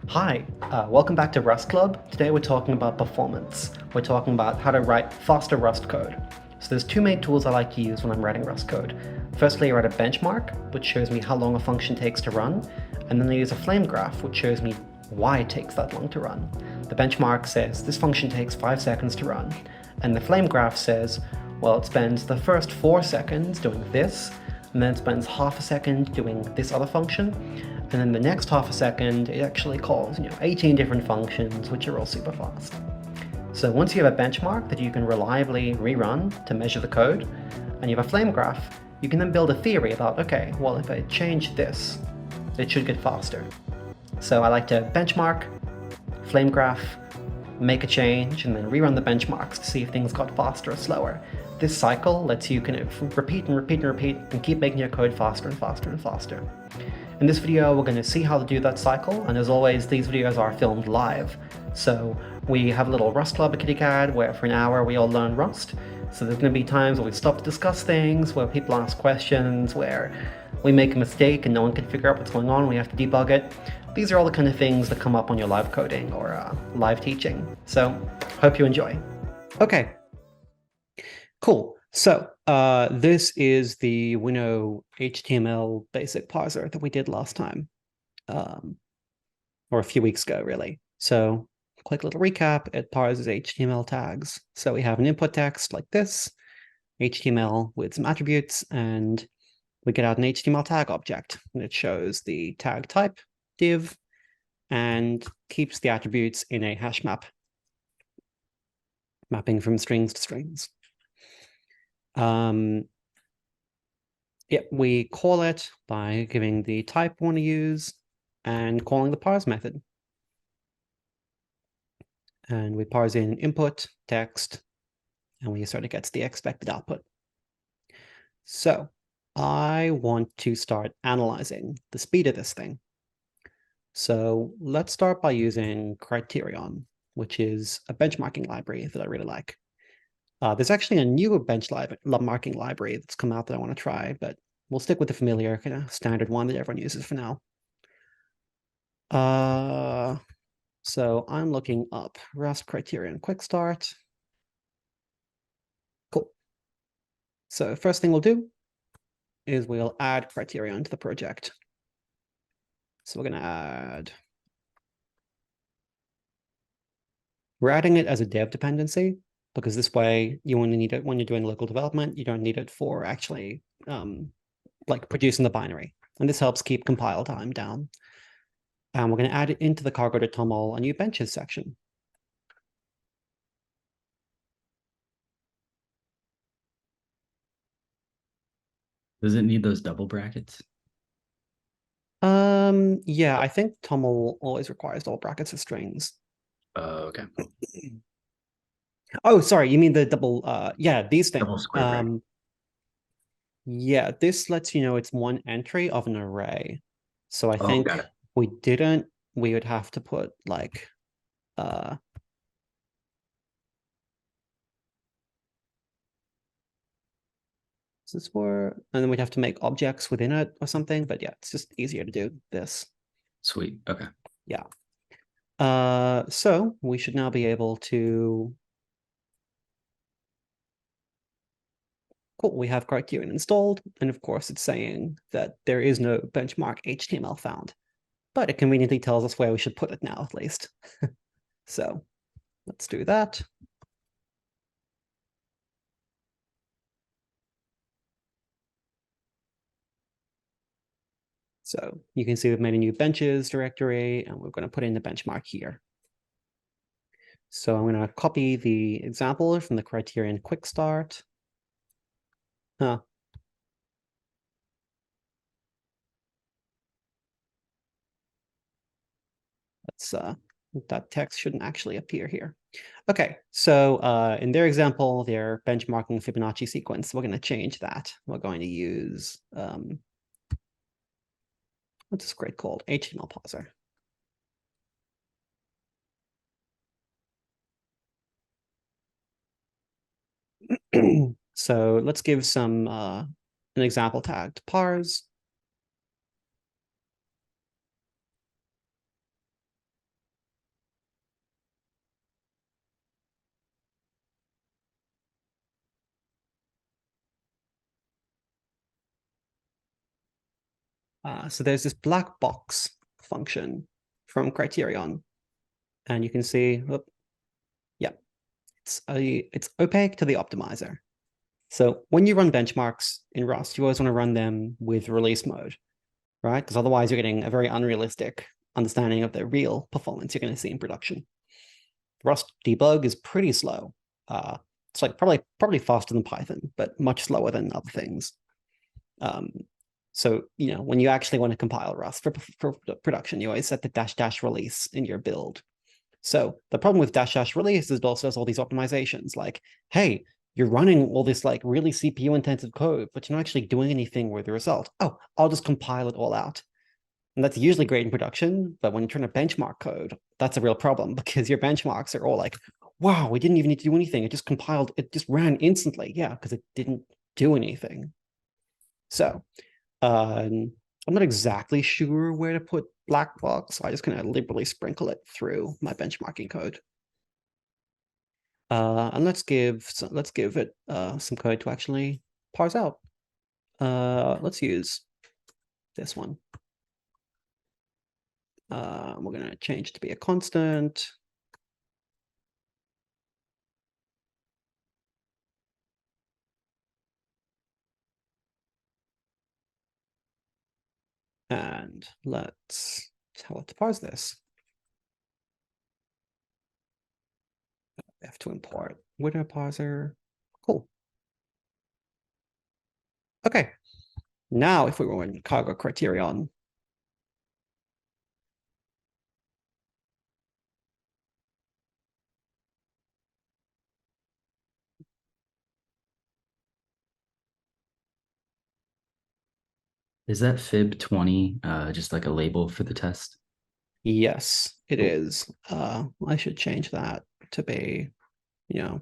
Hi, welcome back to Rust Club. Today we're talking about performance. We're talking about how to write faster Rust code. So there's two main tools I like to use when I'm writing Rust code. Firstly, I write a benchmark, which shows me how long a function takes to run, and then I use a flame graph, which shows me why it takes that long to run. The benchmark says this function takes 5 seconds to run, and the flame graph says, well, it spends the first 4 seconds doing this, and then it spends half a second doing this other function, and then the next half a second it actually calls 18 different functions, which are all super fast. So once you have a benchmark that you can reliably rerun to measure the code, and you have a flame graph, you can then build a theory about, okay, well, if I change this, it should get faster. So I like to benchmark, flame graph, make a change, and then rerun the benchmarks to see if things got faster or slower. This cycle lets you kind of repeat and repeat and repeat and keep making your code faster and faster and faster. In this video, we're going to see how to do that cycle, and as always, these videos are filmed live. So we have a little Rust Club at KittyCAD where for an hour we all learn Rust. So there's going to be times where we stop to discuss things, where people ask questions, where we make a mistake and no one can figure out what's going on, we have to debug it. These are all the kind of things that come up on your live coding or live teaching. So hope you enjoy. Okay, cool. So this is the Winnow HTML basic parser that we did last time, or a few weeks ago, really. So quick little recap, it parses HTML tags. So we have an input text like this, HTML with some attributes, and we get out an HTML tag object, and it shows the tag type, div, and keeps the attributes in a hash map, mapping from strings to strings. We call it by giving the type we want to use and calling the parse method. And we parse in input, text, and we sort of gets the expected output. So I want to start analyzing the speed of this thing. So let's start by using Criterion, which is a benchmarking library that I really like. There's actually a newer benchmarking library that's come out that I want to try, but we'll stick with the familiar kind of standard one that everyone uses for now. So I'm looking up Rust Criterion Quick Start. Cool. So first thing we'll do is we'll add Criterion to the project. So we're adding it as a dev dependency, because this way you only need it when you're doing local development. You don't need it for actually like producing the binary. And this helps keep compile time down. And we're going to add it into the cargo.toml a new benches section. Does it need those double brackets? Yeah, I think toml always requires double brackets for strings. Okay. Oh, sorry, you mean the double, yeah, these things. Double square bracket. Yeah, this lets you know it's one entry of an array. So I think got it. we would have to put like, this for, and then we'd have to make objects within it or something, but yeah, it's just easier to do this. Sweet. Okay. Yeah. So we should now be able to, cool, we have Criterion installed, and of course it's saying that there is no benchmark HTML found, but it conveniently tells us where we should put it now, at least. So let's do that. So you can see we've made a new benches directory, and we're going to put in the benchmark here. So I'm going to copy the example from the Criterion Quick Start. That text shouldn't actually appear here. Okay, so in their example, they're benchmarking Fibonacci sequence. We're going to change that. We're going to use, what's this grid called? HTML parser. So let's give some an example tag to parse. So there's this black box function from Criterion, and you can see, yeah, it's opaque to the optimizer. So when you run benchmarks in Rust, you always want to run them with release mode, right? Because otherwise you're getting a very unrealistic understanding of the real performance you're going to see in production. Rust debug is pretty slow. It's like probably faster than Python, but much slower than other things. So when you actually want to compile Rust for production, you always set the -- release in your build. So the problem with -- release is it also does all these optimizations, like, hey, you're running all this like really CPU intensive code, but you're not actually doing anything with the result. Oh, I'll just compile it all out. And that's usually great in production, but when you're trying to benchmark code, that's a real problem because your benchmarks are all like, wow, we didn't even need to do anything. It just compiled, it just ran instantly. Yeah, because it didn't do anything. So I'm not exactly sure where to put black box, so I just kind of liberally sprinkle it through my benchmarking code. And let's give it some code to actually parse out. Let's use this one. We're going to change it to be a constant. And let's tell it to parse this. We have to import window parser. Cool. Okay. Now, if we were in cargo criterion, Is that fib 20 just like a label for the test? yes, it Cool. is. I should change that to be, you know,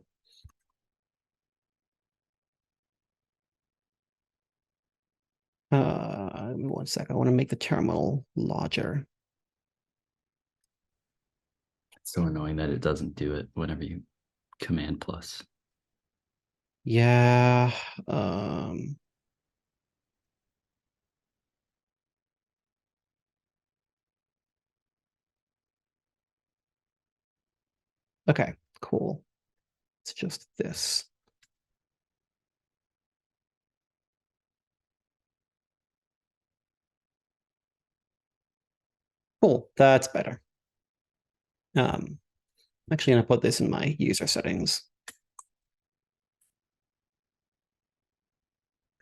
one second. I want to make the terminal larger. It's so annoying that it doesn't do it whenever you command plus. Yeah. Okay, cool. It's just this. Cool, that's better. I'm actually gonna put this in my user settings.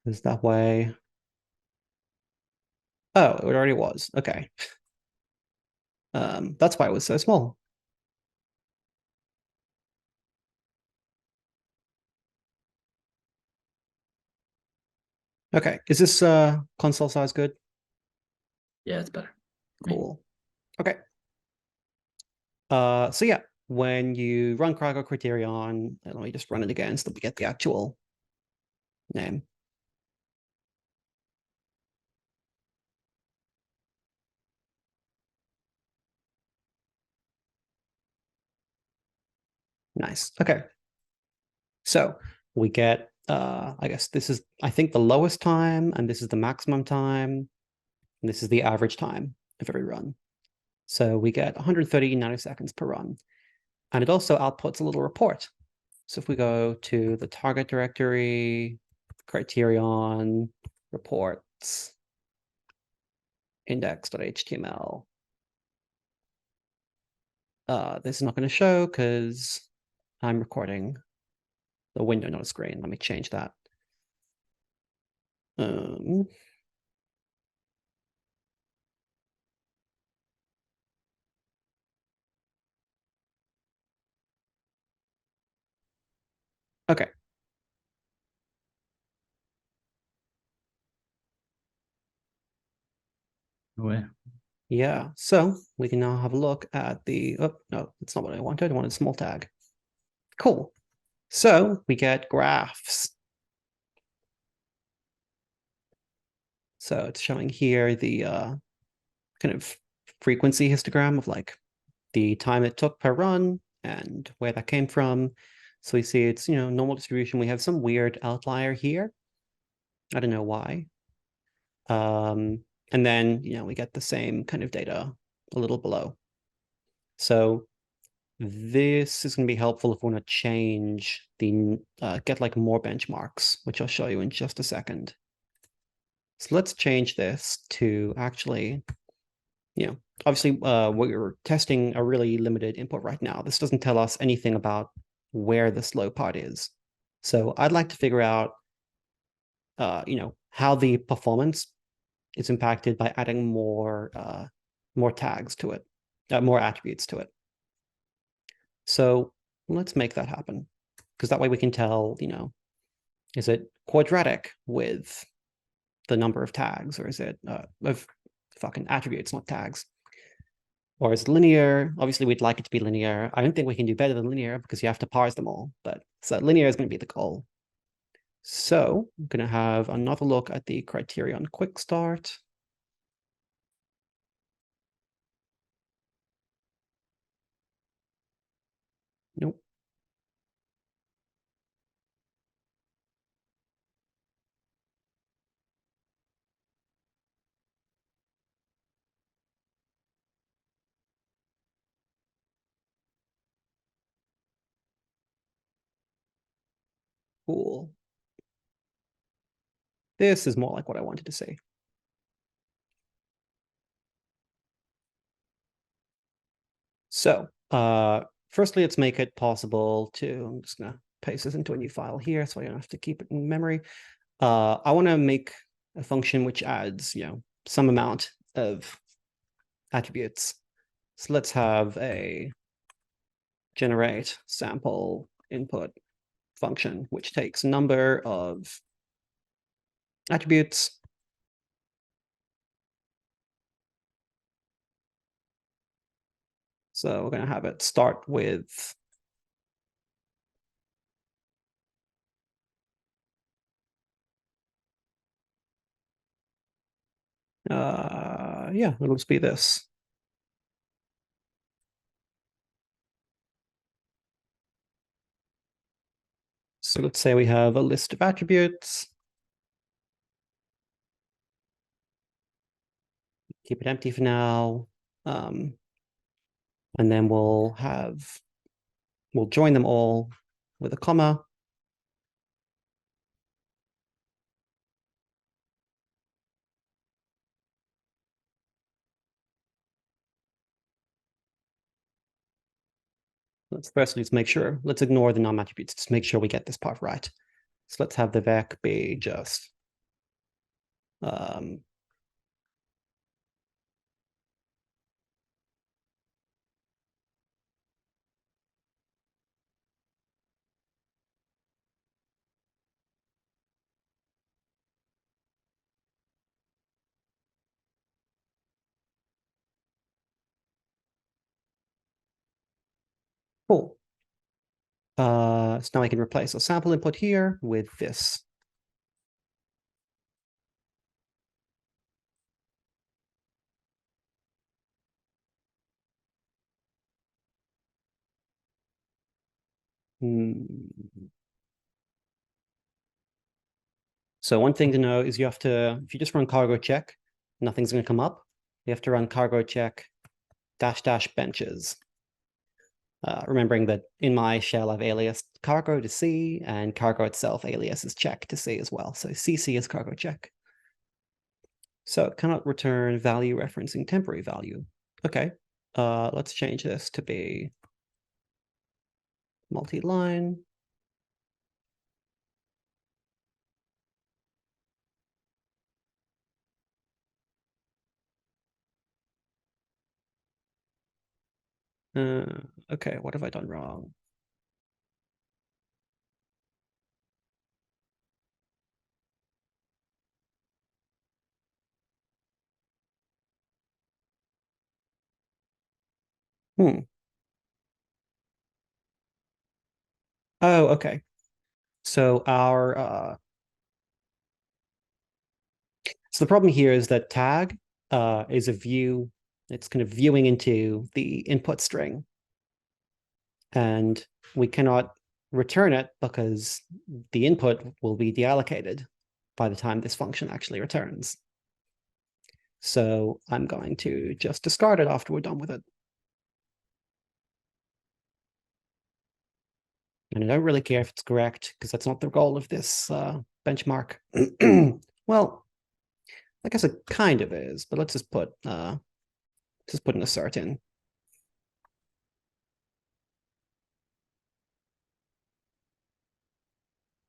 Because that way. Oh, it already was. Okay. That's why it was so small. Okay, is this console size good? Yeah, it's better. Cool. Okay. So yeah, when you run cargo criterion, let me just run it again so that we get the actual name. Nice. Okay. So we get, I guess this is, I think, the lowest time, and this is the maximum time, and this is the average time of every run. So we get 130 nanoseconds per run. And it also outputs a little report. So if we go to the target directory, Criterion, reports, index.html, this is not going to show because I'm recording the window, not a screen. Let me change that. Okay. Oh, yeah. Yeah, so we can now have a look at the, oh, no, that's not what I wanted. I wanted a small tag. Cool. So we get graphs. So it's showing here the kind of frequency histogram of like the time it took per run and where that came from. So we see it's, normal distribution. We have some weird outlier here. I don't know why. And then, we get the same kind of data a little below. So this is going to be helpful if we want to change get like more benchmarks, which I'll show you in just a second. So let's change this to actually, obviously we're testing a really limited input right now. This doesn't tell us anything about where the slow part is. So I'd like to figure out, how the performance is impacted by adding more tags to it, more attributes to it. So let's make that happen, because that way we can tell, is it quadratic with the number of tags, or is it of fucking attributes, not tags? Or is it linear? Obviously, we'd like it to be linear. I don't think we can do better than linear because you have to parse them all, but so linear is going to be the goal. So I'm going to have another look at the Criterion quick start. Nope. Cool. This is more like what I wanted to see. So firstly, let's make it possible to, I'm just going to paste this into a new file here so I don't have to keep it in memory. I want to make a function which adds, some amount of attributes. So let's have a generate sample input function, which takes number of attributes. So we're going to have it start with it'll just be this. So let's say we have a list of attributes. Keep it empty for now. And then we'll join them all with a comma. Let's firstly just make sure, let's ignore the num attributes, just make sure we get this part right. So let's have the vec be just cool. So now I can replace a sample input here with this. So one thing to know is you have to, if you just run cargo check, nothing's going to come up. You have to run cargo check -- benches. Remembering that in my shell, I've aliased cargo to C, and cargo itself aliases check to C as well. So CC is cargo check. So it cannot return value referencing temporary value. Okay, let's change this to be multi-line. Okay, what have I done wrong? Oh, okay. So so the problem here is that tag is a view. It's kind of viewing into the input string, and we cannot return it because the input will be deallocated by the time this function actually returns. So I'm going to just discard it after we're done with it. And I don't really care if it's correct, because that's not the goal of this benchmark. Well, I guess it kind of is, but let's just put an assert in.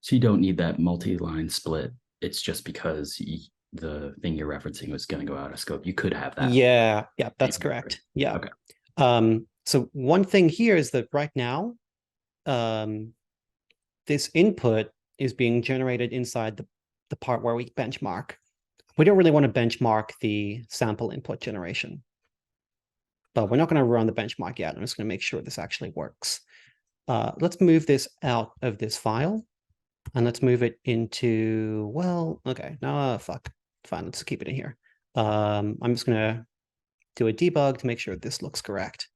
So you don't need that multi-line split. It's just because the thing you're referencing was going to go out of scope. You could have that. Yeah, that's correct. Yeah. Okay. So one thing here is that right now, this input is being generated inside the part where we benchmark. We don't really want to benchmark the sample input generation, but we're not going to run the benchmark yet. I'm just going to make sure this actually works. Let's move this out of this file, and let's move it into, well, okay, no, fuck. Fine, let's keep it in here. I'm just going to do a debug to make sure this looks correct.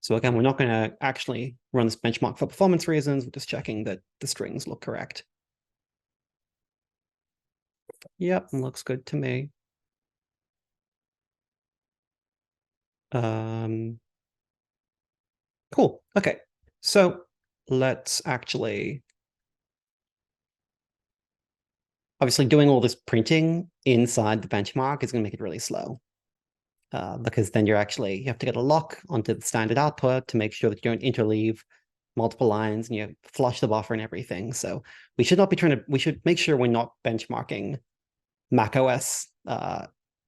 So again, we're not going to actually run this benchmark for performance reasons. We're just checking that the strings look correct. Yep, looks good to me. Cool. Okay, so let's actually, obviously doing all this printing inside the benchmark is going to make it really slow. Because then you have to get a lock onto the standard output to make sure that you don't interleave multiple lines and you flush the buffer and everything. So we should not be we should make sure we're not benchmarking macOS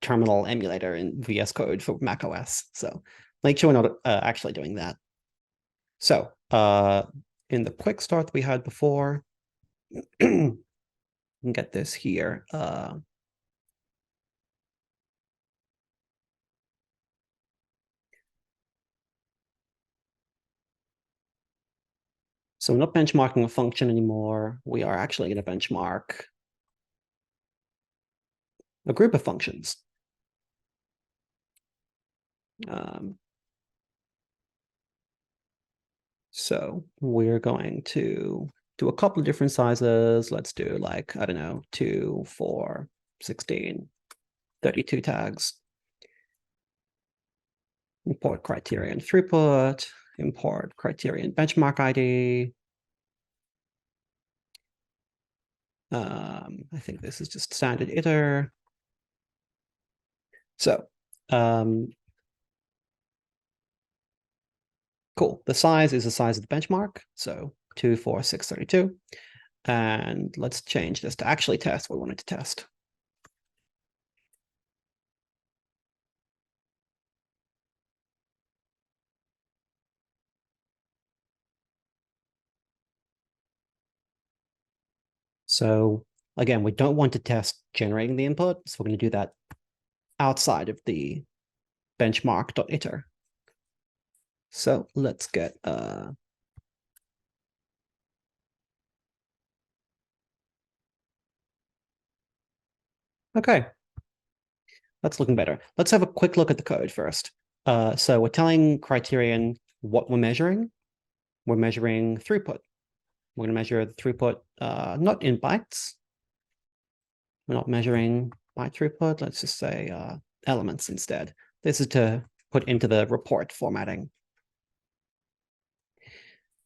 terminal emulator in VS Code for macOS. So make sure we're not actually doing that. So in the quick start that we had before, we can get this here. So we're not benchmarking a function anymore. We are actually going to benchmark a group of functions. So we're going to do a couple of different sizes. Let's do like, I don't know, 2, 4, 16, 32 tags. Import criterion throughput, import criterion benchmark ID. I think this is just standard iter. So cool. The size is the size of the benchmark. So 2, 4, 6, 32. And let's change this to actually test what we wanted to test. So again, we don't want to test generating the input. So we're going to do that outside of the benchmark.iter. So let's get okay. That's looking better. Let's have a quick look at the code first. So we're telling Criterion what we're measuring. We're measuring throughput. We're going to measure the throughput not in bytes. We're not measuring byte throughput. Let's just say elements instead. This is to put into the report formatting.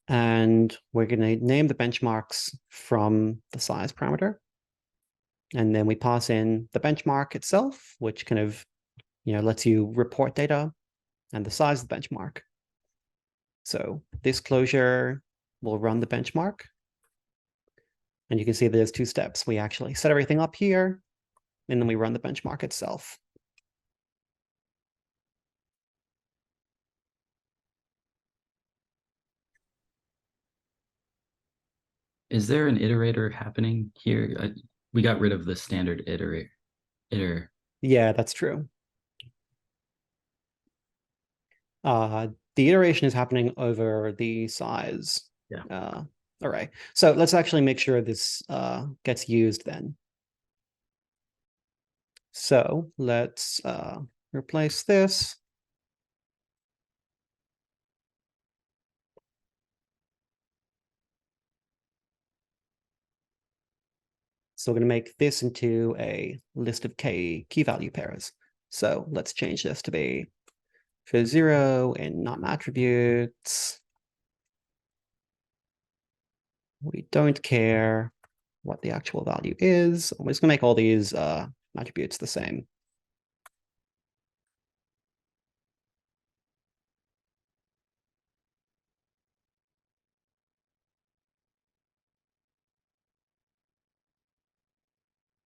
And we're going to name the benchmarks from the size parameter. And then we pass in the benchmark itself, which kind of, lets you report data and the size of the benchmark. So this closure will run the benchmark. And you can see there's 2 steps. We actually set everything up here, and then we run the benchmark itself. Is there an iterator happening here? We got rid of the standard iter. Yeah, that's true. The iteration is happening over the size array. So let's actually make sure this gets used then. So let's replace this. So we're going to make this into a list of key value pairs. So let's change this to be for 0 and not attributes. We don't care what the actual value is. We're just going to make all these attributes the same.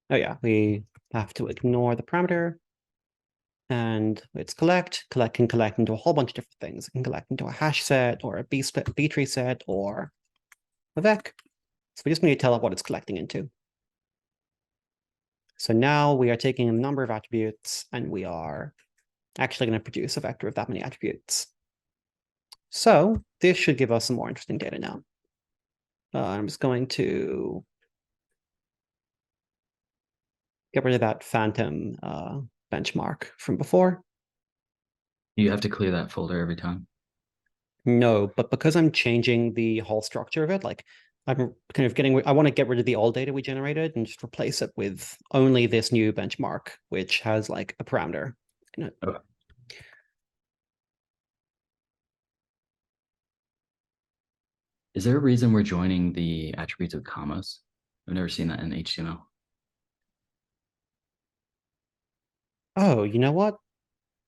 Oh yeah, we have to ignore the parameter. And it's collect. Collect can collect into a whole bunch of different things. It can collect into a hash set or a B tree set or a vec. So we just need to tell it what it's collecting into. So now we are taking a number of attributes and we are actually going to produce a vector of that many attributes. So this should give us some more interesting data now. I'm just going to get rid of that phantom benchmark from before. You have to clear that folder every time. No, but because I'm changing the whole structure of it, like I'm kind of I want to get rid of the old data we generated and just replace it with only this new benchmark, which has like a parameter in it. Okay. Is there a reason we're joining the attributes with commas? I've never seen that in HTML. Oh, you know what?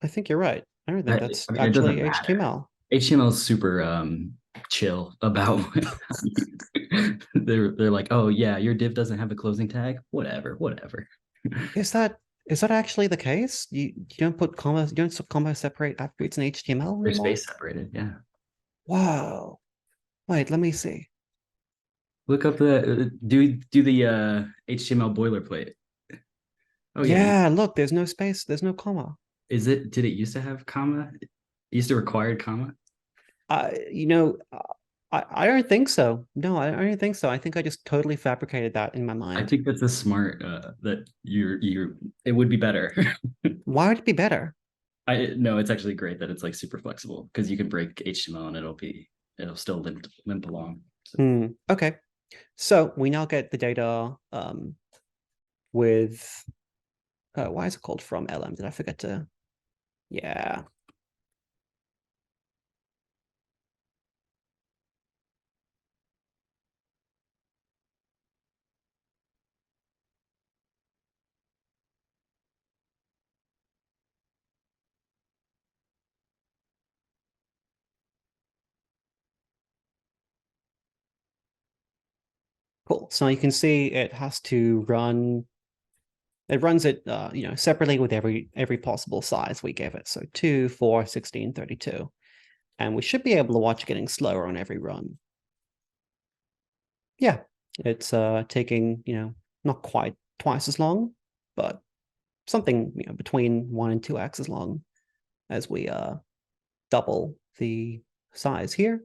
I think you're right. I don't think I that's mean, it actually doesn't matter. HTML. HTML is super chill about they're like, oh yeah, your div doesn't have a closing tag. Whatever. Is that actually the case? You don't put commas, you don't comma separate attributes in HTML They're anymore? space separated, yeah. Wow. Wait, let me see. Look up the do the HTML boilerplate. Oh yeah, Yeah, look, there's no space, there's no comma. did it used to have comma? It used to require comma? You know, I don't think so. No, I don't think so. I think I just totally fabricated that in my I mind. think that's a smart that you're it would be better. Why would it be better? I no, it's actually great that it's like super flexible because you can break HTML and it'll still limp along. So. Okay. So we now get the data with why is it called from LM? Did I forget to? Yeah. Cool. So you can see it has to run. It runs it, separately with every possible size we gave it. So 2, 4, 16, 32. And we should be able to watch getting slower on every run. Yeah, it's taking, not quite twice as long, but something between 1 and 2x as long as we double the size here.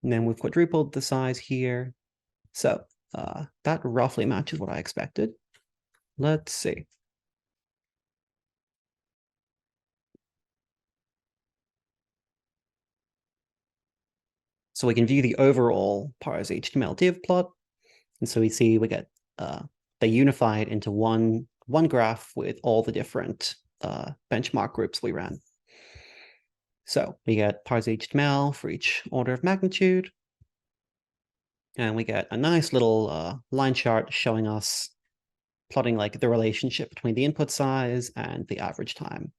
And then we've quadrupled the size here. So that roughly matches what I expected. Let's see. So we can view the overall parse HTML div plot. And so we see we get they unified into one graph with all the different benchmark groups we ran. So we get parse HTML for each order of magnitude. And we get a nice little line chart showing us plotting like the relationship between the input size and the average time.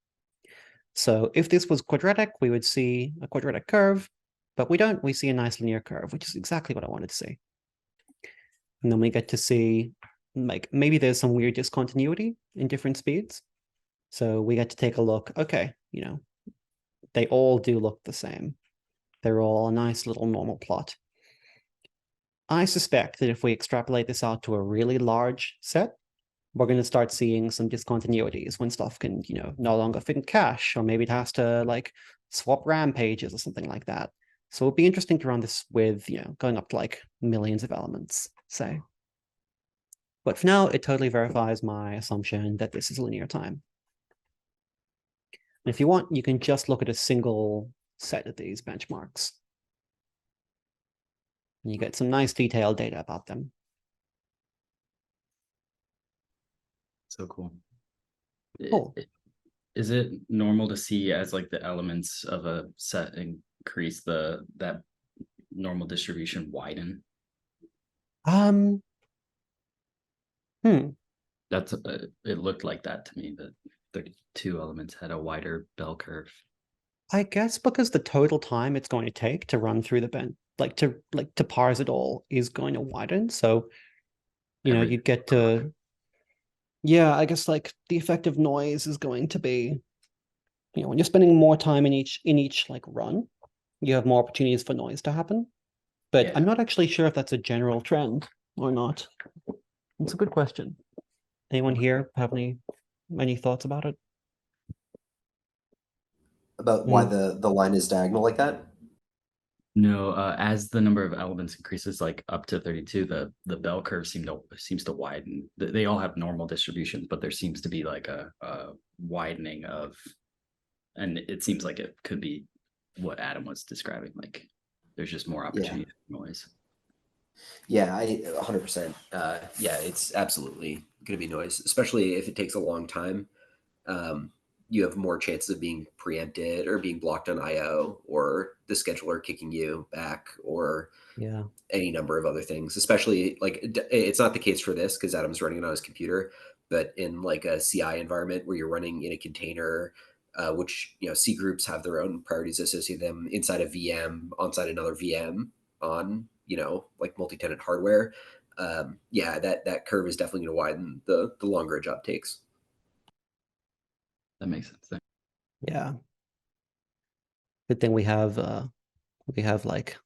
So if this was quadratic, we would see a quadratic curve, but we don't. We see a nice linear curve, which is exactly what I wanted to see. And then we get to see like maybe there's some weird discontinuity in different speeds. So we get to take a look. Okay, they all do look the same. They're all a nice little normal plot. I suspect that if we extrapolate this out to a really large set, we're going to start seeing some discontinuities when stuff can, no longer fit in cache, or maybe it has to like swap RAM pages or something like that. So it'd be interesting to run this with, going up to like millions of elements, say. But for now, it totally verifies my assumption that this is linear time. And if you want, you can just look at a single set of these benchmarks. And you get some nice detailed data about them. So cool. Cool. Is it normal to see as like the elements of a set increase that normal distribution widen? Um, hmm. That's it looked like that to me, that 32 elements had a wider bell curve. I guess because the total time it's going to take to run through the bench, to parse it all, is going to widen. So, Every you'd get to, yeah, I guess like the effective noise is going to be, when you're spending more time in each like run, you have more opportunities for noise to happen. But Yeah. I'm not actually sure if that's a general trend or not. It's a good question. Anyone here have any thoughts about it? About why Mm, the line is diagonal like that? No, as the number of elements increases like up to 32, the bell curve seems to widen. They all have normal distributions, but there seems to be like a widening of, and it seems like it could be what Adam was describing. Like there's just more Yeah. opportunity for noise. Yeah, I 100%. Yeah, it's absolutely going to be noise, especially if it takes a long time. Um, you have more chances of being preempted or being blocked on IO or the scheduler kicking you back or yeah. any number of other things. Especially like it's not the case for this because Adam's running it on his computer, but in like a CI environment where you're running in a container, which C groups have their own priorities associated with them inside a VM, onside another VM on like multi-tenant hardware. Yeah, that curve is definitely going to widen the longer a job takes. That makes sense. Yeah. Good thing we have like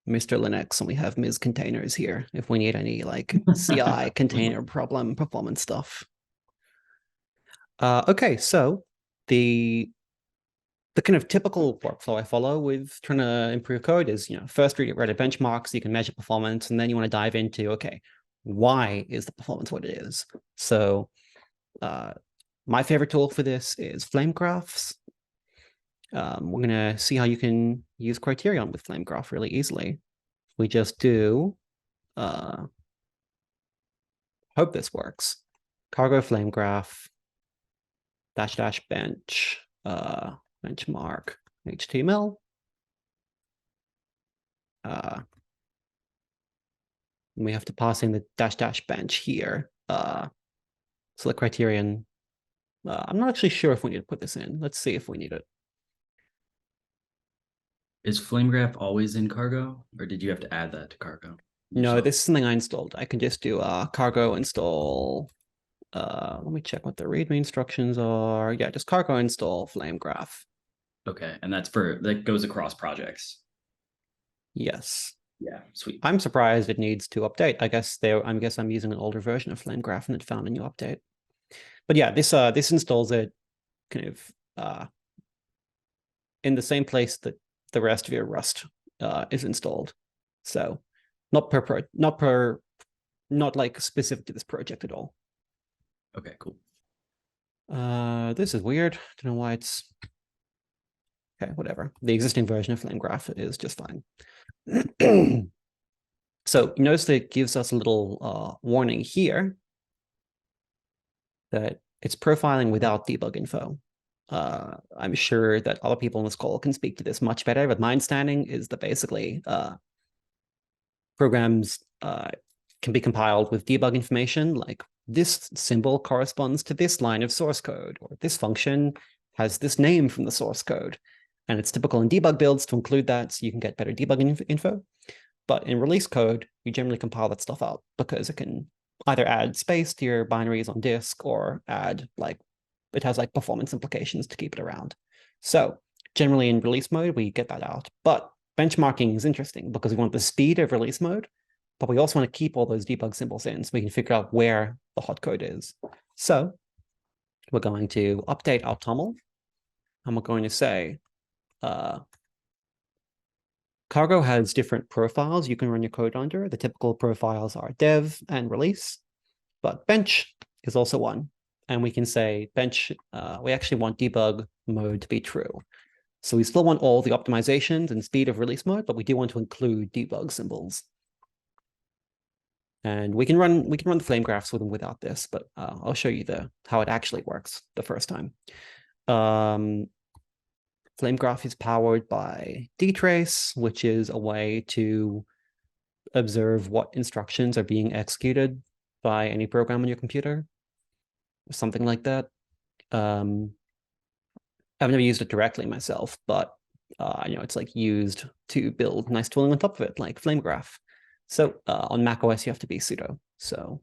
Mr. Linux and we have Ms. Containers here if we need any like CI container problem performance stuff. Okay, so the kind of typical workflow I follow with trying to improve code is, first you write a benchmark so you can measure performance, and then you want to dive into, okay, why is the performance what it is? So my favorite tool for this is Flamegraphs. We're going to see how you can use Criterion with Flamegraph really easily. We just do, hope this works, cargo Flamegraph -- bench, benchmark HTML. We have to pass in the -- bench here. So the criterion, I'm not actually sure if we need to put this in. Let's see if we need it. Is Flamegraph always in cargo, or did you have to add that to cargo? No, this is something I installed. I can just do cargo install. Let me check what the README instructions are. Yeah, just cargo install Flamegraph. Okay, and that goes across projects. Yes. Yeah, sweet. I'm surprised it needs to update. I guess I'm using an older version of Flamegraph and it found a new update. But yeah, this installs it kind of in the same place that the rest of your Rust is installed. So not like specific to this project at all. Okay, cool. This is weird. Don't know why it's okay. Whatever. The existing version of Flamegraph is just fine. So you notice that it gives us a little warning here that it's profiling without debug info. I'm sure that other people on this call can speak to this much better, but my understanding is that basically programs can be compiled with debug information, like this symbol corresponds to this line of source code, or this function has this name from the source code. And it's typical in debug builds to include that so you can get better debugging info. But in release code, you generally compile that stuff out because it can either add space to your binaries on disk or add it has performance implications to keep it around. So generally in release mode, we get that out. But benchmarking is interesting because we want the speed of release mode, but we also want to keep all those debug symbols in so we can figure out where the hot code is. So we're going to update our TOML, and we're going to say, cargo has different profiles you can run your code under. The typical profiles are dev and release, but bench is also one. And we can say bench, we actually want debug mode to be true. So we still want all the optimizations and speed of release mode, but we do want to include debug symbols. And we can run the flamegraphs with and without this, but I'll show you how it actually works the first time. Flamegraph is powered by dtrace, which is a way to observe what instructions are being executed by any program on your computer, something like that. I've never used it directly myself, but it's like used to build nice tooling on top of it, like Flamegraph. So on macOS, you have to be sudo. So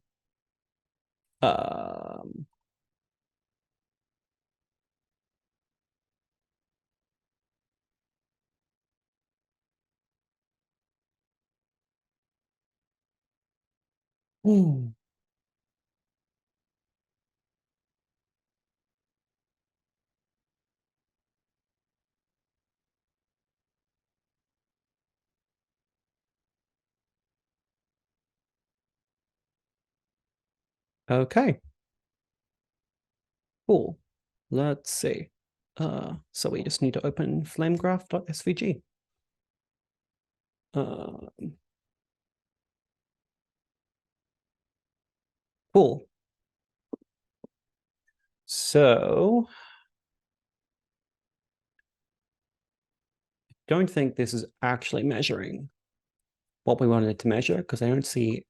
okay, cool. Let's see. So we just need to open flamegraph.svg. Cool. So I don't think this is actually measuring what we wanted it to measure, because I don't see,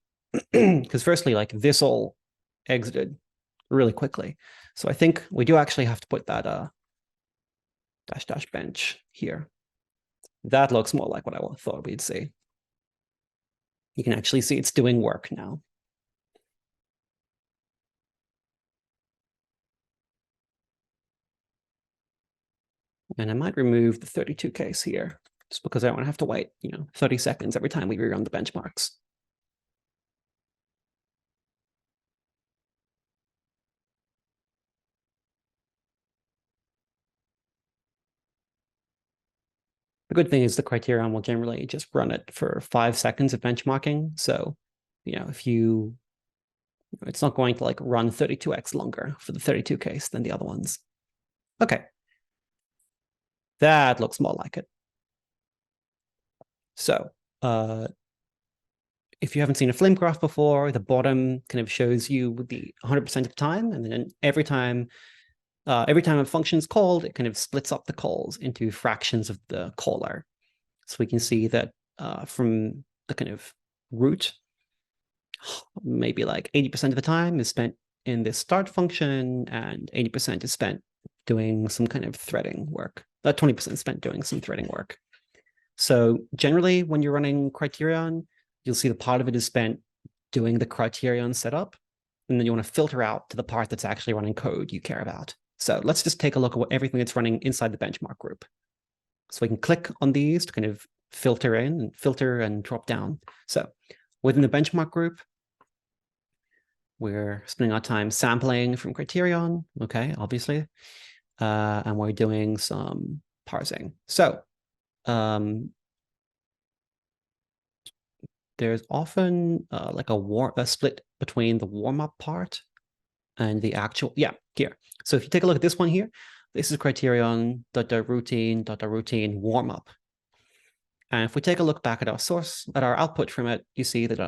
because firstly, like this all exited really quickly. So I think we do actually have to put that -- bench here. That looks more like what I thought we'd see. You can actually see it's doing work now. And I might remove the 32 case here, just because I don't want to have to wait, 30 seconds every time we rerun the benchmarks. The good thing is the Criterion will generally just run it for 5 seconds of benchmarking. So, if it's not going to like run 32x longer for the 32 case than the other ones. Okay. That looks more like it. So if you haven't seen a Flamegraph before, the bottom kind of shows you the 100% of time. And then every time a function is called, it kind of splits up the calls into fractions of the caller. So we can see that from the kind of root, maybe like 80% of the time is spent in this start function, and 80% is spent doing some kind of threading work. 20% spent doing some threading work. So generally, when you're running Criterion, you'll see the part of it is spent doing the Criterion setup, and then you want to filter out to the part that's actually running code you care about. So let's just take a look at everything that's running inside the benchmark group. So we can click on these to kind of filter and drop down. So within the benchmark group, we're spending our time sampling from Criterion, okay, obviously, and we're doing some parsing. So there's often like a split between the warm-up part and the actual, here. So if you take a look at this one here, this is criterion.routine warm-up. And if we take a look back at our source, at our output from it, you see that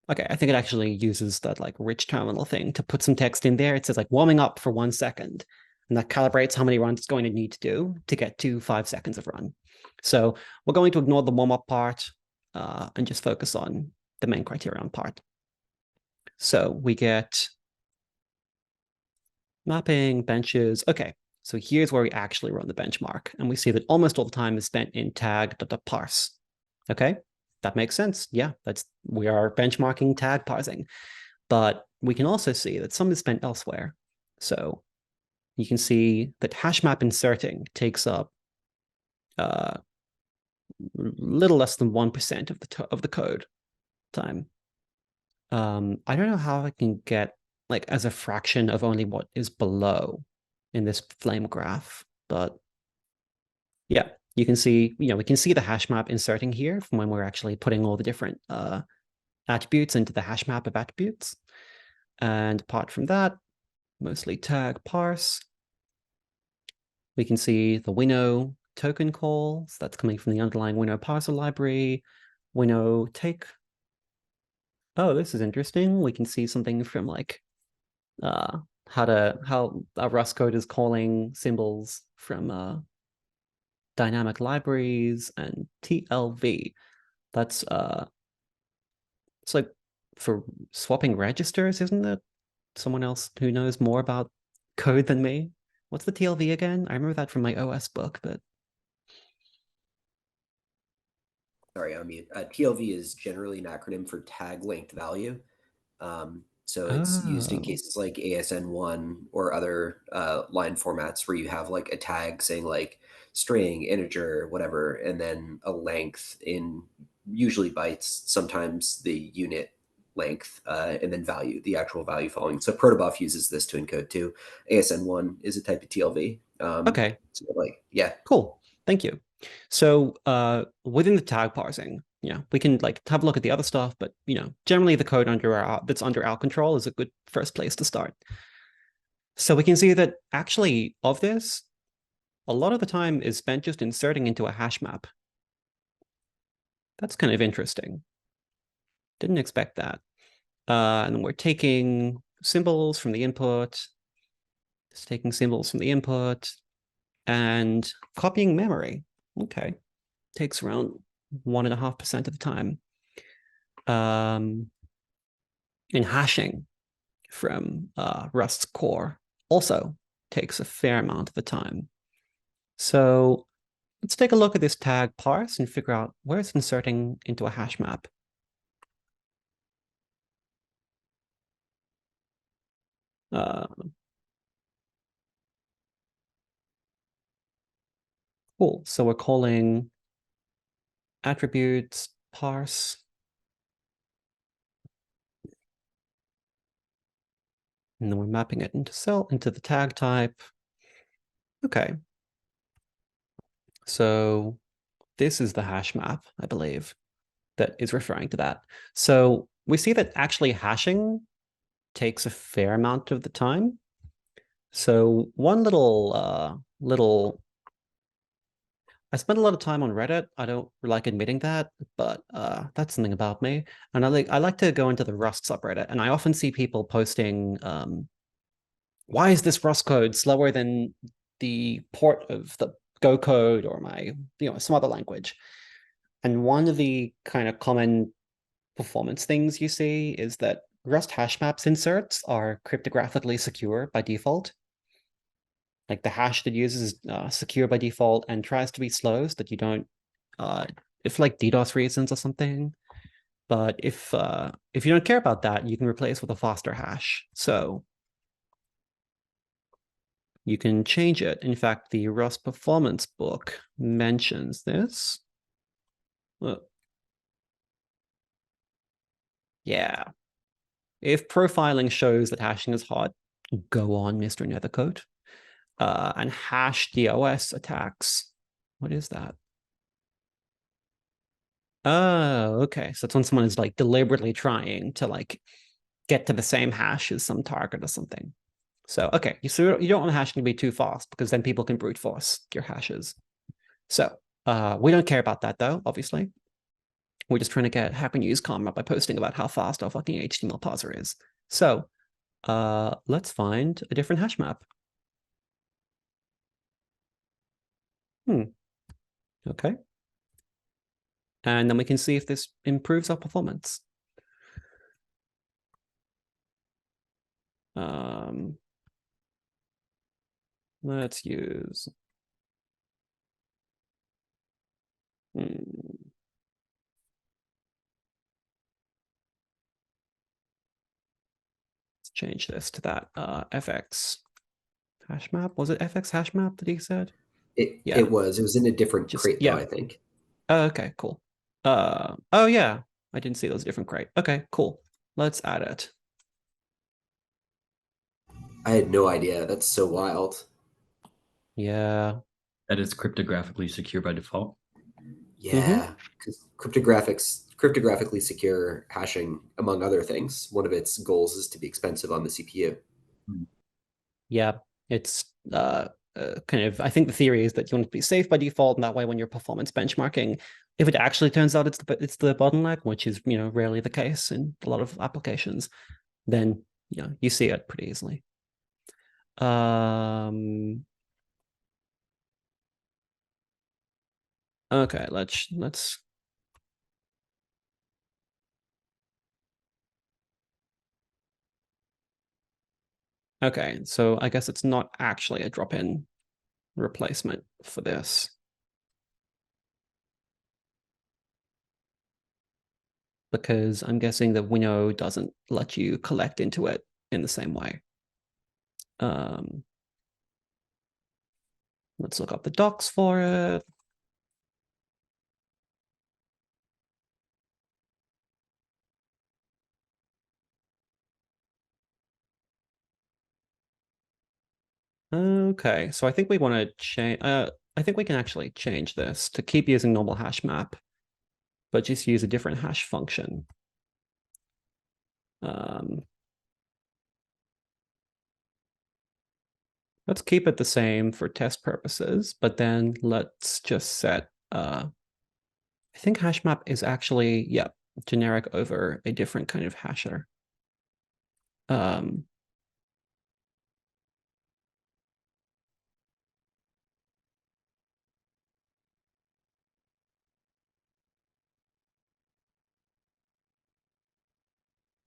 okay, I think it actually uses that like rich terminal thing to put some text in there. It says like warming up for 1 second, and that calibrates how many runs it's going to need to do to get to 5 seconds of run. So we're going to ignore the warm-up part and just focus on the main Criterion part. So we get mapping, benches. Okay, so here's where we actually run the benchmark, and we see that almost all the time is spent in tag.parse. Okay, that makes sense. Yeah, we are benchmarking tag parsing, but we can also see that some is spent elsewhere. So you can see that hash map inserting takes up little less than 1% of the code time. I don't know how I can get like as a fraction of only what is below in this flame graph, but yeah, you can see, we can see the hash map inserting here from when we're actually putting all the different attributes into the hash map of attributes. And apart from that, mostly tag parse. We can see the winnow token call. So that's coming from the underlying Winnow parser library. Winnow take. Oh, this is interesting. We can see something from like how a Rust code is calling symbols from dynamic libraries and TLV. That's it's like for swapping registers, isn't it? Someone else who knows more about code than me. What's the TLV again? I remember that from my OS book, but Sorry, I mean, TLV is generally an acronym for tag length value. So it's used in oh, cases like ASN1 or other line formats where you have like a tag saying like string, integer, whatever, and then a length in usually bytes, sometimes the unit length, and then value, the actual value following. So protobuf uses this to encode too. ASN1 is a type of TLV. okay, So like, yeah, cool. Thank you. So within the tag parsing, we can like have a look at the other stuff, but generally the code that's under our control is a good first place to start. So we can see that actually of this, a lot of the time is spent just inserting into a hash map. That's kind of interesting. Didn't expect that. And then we're taking symbols from the input, just taking symbols from the input and copying memory. Okay. Takes around 1.5% of the time. And hashing from Rust's core also takes a fair amount of the time. So let's take a look at this tag parse and figure out where it's inserting into a hash map. Cool. So we're calling attributes parse. And then we're mapping it into the tag type. Okay. So this is the hash map, I believe, that is referring to that. So we see that actually hashing takes a fair amount of the time. So one I spend a lot of time on Reddit. I don't like admitting that, but that's something about me. And I like to go into the Rust subreddit, and I often see people posting, why is this Rust code slower than the port of the Go code or my some other language? And one of the kind of common performance things you see is that Rust hash maps inserts are cryptographically secure by default. Like the hash that uses is secure by default and tries to be slow so that you don't, if like DDoS reasons or something. But if you don't care about that, you can replace with a faster hash. So you can change it. In fact, the Rust performance book mentions this. Yeah. If profiling shows that hashing is hard, go on, Mr. Nethercoat. And hash DOS attacks. What is that? Oh, okay. So it's when someone is like deliberately trying to like get to the same hash as some target or something. So, okay, so you don't want hashing to be too fast because then people can brute force your hashes. So we don't care about that though, obviously. We're just trying to get Happy News karma by posting about how fast our fucking HTML parser is. So let's find a different hash map. Okay. And then we can see if this improves our performance. Let's use. Let's change this to that FX hash map. Was it FX hash map that he said? Yeah. it was in a different crate though, yeah. I think. Oh, okay, cool. Oh yeah, I didn't see those different crate. Okay, cool. Let's add it. I had no idea. That's so wild. Yeah. That is cryptographically secure by default. Yeah, because cryptographically secure hashing, among other things, one of its goals is to be expensive on the CPU. Yeah, it's I think the theory is that you want to be safe by default, and that way when you're performance benchmarking, if it actually turns out it's the bottleneck, which is rarely the case in a lot of applications, then you see it pretty easily. Okay, let's okay, so I guess it's not actually a drop-in replacement for this, because I'm guessing that Winnow doesn't let you collect into it in the same way. Let's look up the docs for it. Okay, so I think we want to change. I think we can actually change this to keep using normal hash map, but just use a different hash function. Let's keep it the same for test purposes, but then let's just set. I think hash map is actually generic over a different kind of hasher.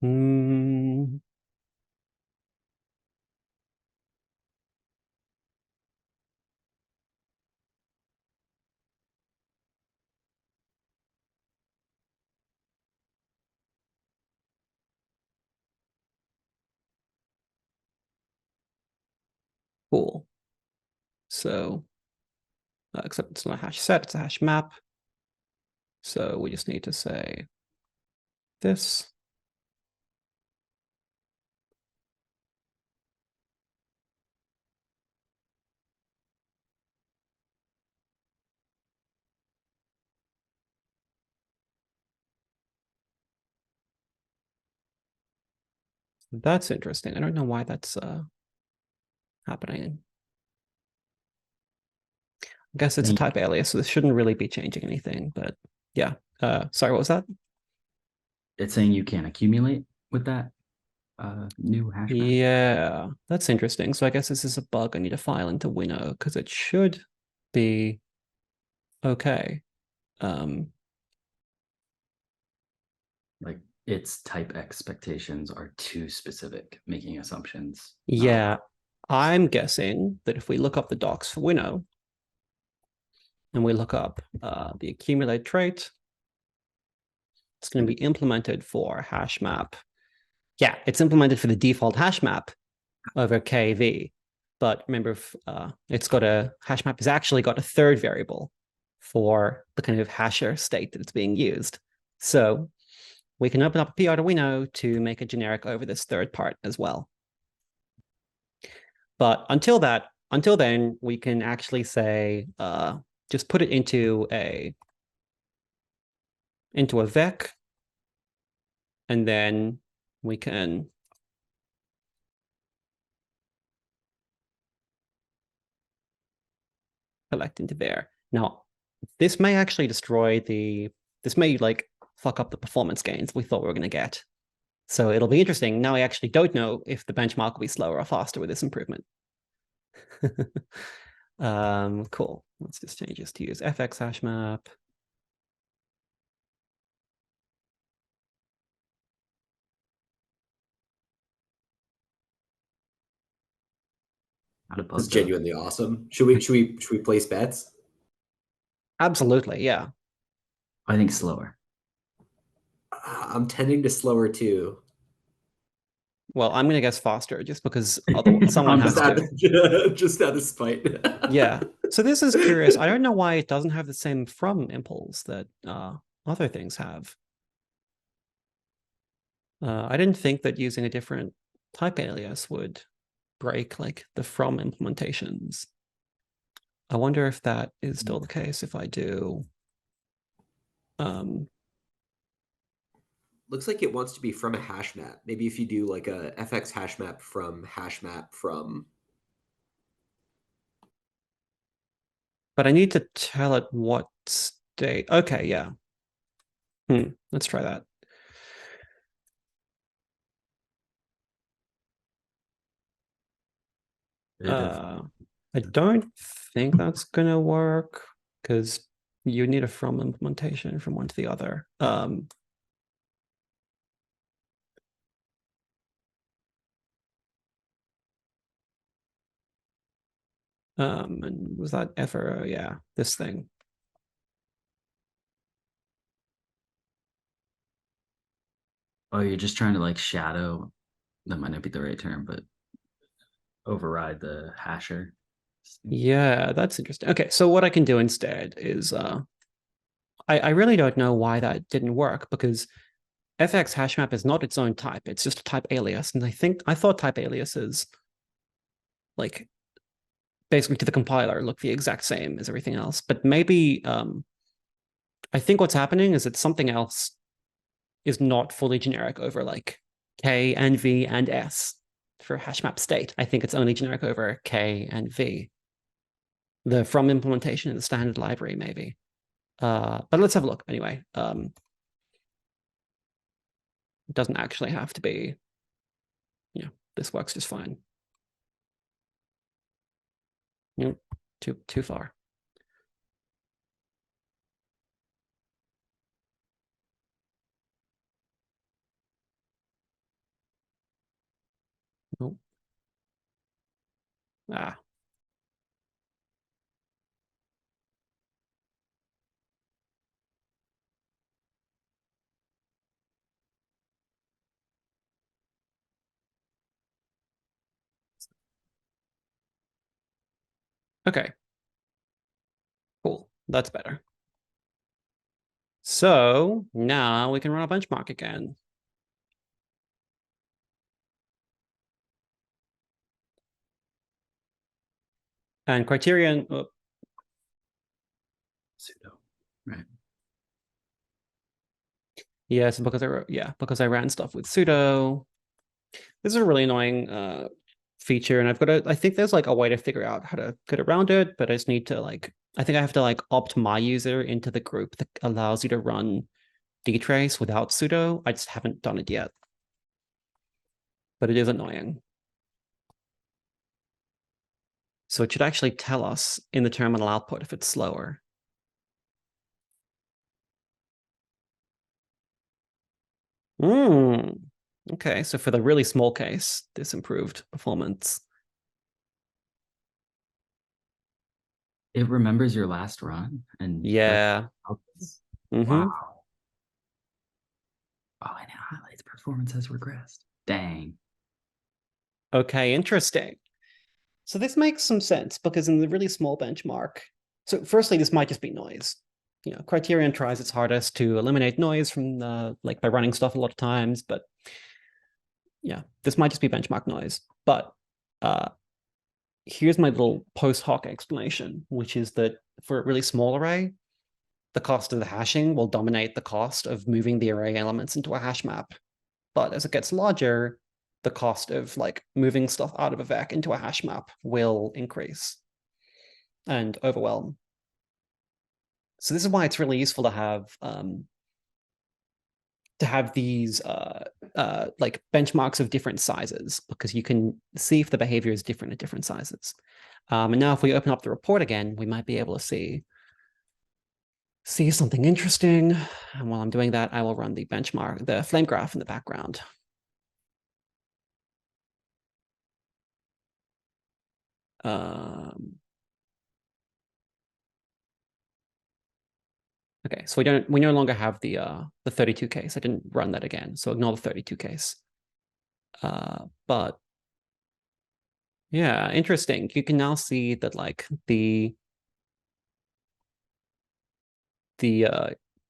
Hmm. Cool. So, except it's not a hash set, it's a hash map. So we just need to say this. That's interesting. I don't know why that's happening. I guess it's a type alias, so this shouldn't really be changing anything, but yeah. Sorry, what was that? It's saying you can't accumulate with that new hash map. Yeah, that's interesting. So I guess this is a bug I need to file into Winnow because it should be okay. Like its type expectations are too specific, making assumptions. Yeah, I'm guessing that if we look up the docs for Winnow and we look up the accumulate trait, it's going to be implemented for hash map. Yeah, it's implemented for the default hash map over KV. But remember, it's got a hash map has actually got a third variable for the kind of hasher state that it's being used. So we can open up a PR to Winnow to make a generic over this third part as well. But until then, we can actually say, just put it into a vec, and then we can collect into there. Now, this may actually this may like fuck up the performance gains we thought we were going to get. So it'll be interesting. Now I actually don't know if the benchmark will be slower or faster with this improvement. Cool. Let's just change this to use fx hash map. How to put This is genuinely awesome. Should we place bets? Absolutely, yeah. I think slower. I'm tending to slower too. Well, I'm gonna guess faster just because someone has to. Just out of spite. Yeah. So this is curious. I don't know why it doesn't have the same from impulse that other things have. I didn't think that using a different type alias would break like the from implementations. I wonder if that is still the case if I do. Looks like it wants to be from a hash map. Maybe if you do like a fx hash map from But I need to tell it what state. Okay, yeah. Let's try that. I don't think that's gonna work because you need a from implementation from one to the other. And was that ever? Yeah, this thing. Oh, you're just trying to like shadow. That might not be the right term, but override the hasher. Yeah, that's interesting. Okay, so what I can do instead is I really don't know why that didn't work because FX hash map is not its own type. It's just a type alias. And I thought type aliases like basically to the compiler look the exact same as everything else. But maybe I think what's happening is that something else is not fully generic over like K and V and S for hash map state. I think it's only generic over K and V. The from implementation in the standard library, maybe. But let's have a look anyway. It doesn't actually have to be, this works just fine. Too far. Nope. Ah. Okay. Cool. That's better. So now we can run a benchmark again. And Criterion, Pseudo. Right. yes, because I ran stuff with sudo. This is a really annoying feature, and I think there's like a way to figure out how to get around it, but I just need to I think I have to opt my user into the group that allows you to run dtrace without sudo. I just haven't done it yet, but it is annoying. So it should actually tell us in the terminal output if it's slower. Okay, so for the really small case, this improved performance. It remembers your last run and Yeah. Wow. Oh, and it highlights performance has regressed. Dang. Okay, interesting. So this makes some sense because in the really small benchmark, so firstly, this might just be noise. Criterion tries its hardest to eliminate noise from by running stuff a lot of times, but yeah, this might just be benchmark noise. But here's my little post hoc explanation, which is that for a really small array, the cost of the hashing will dominate the cost of moving the array elements into a hash map. But as it gets larger, the cost of moving stuff out of a vec into a hash map will increase and overwhelm. So this is why it's really useful to have these benchmarks of different sizes, because you can see if the behavior is different at different sizes. And now if we open up the report again, we might be able to see something interesting. And while I'm doing that, I will run the benchmark, the flame graph in the background. Okay, so we no longer have the 32 case. I didn't run that again, so ignore the 32 case. But yeah, interesting. You can now see that the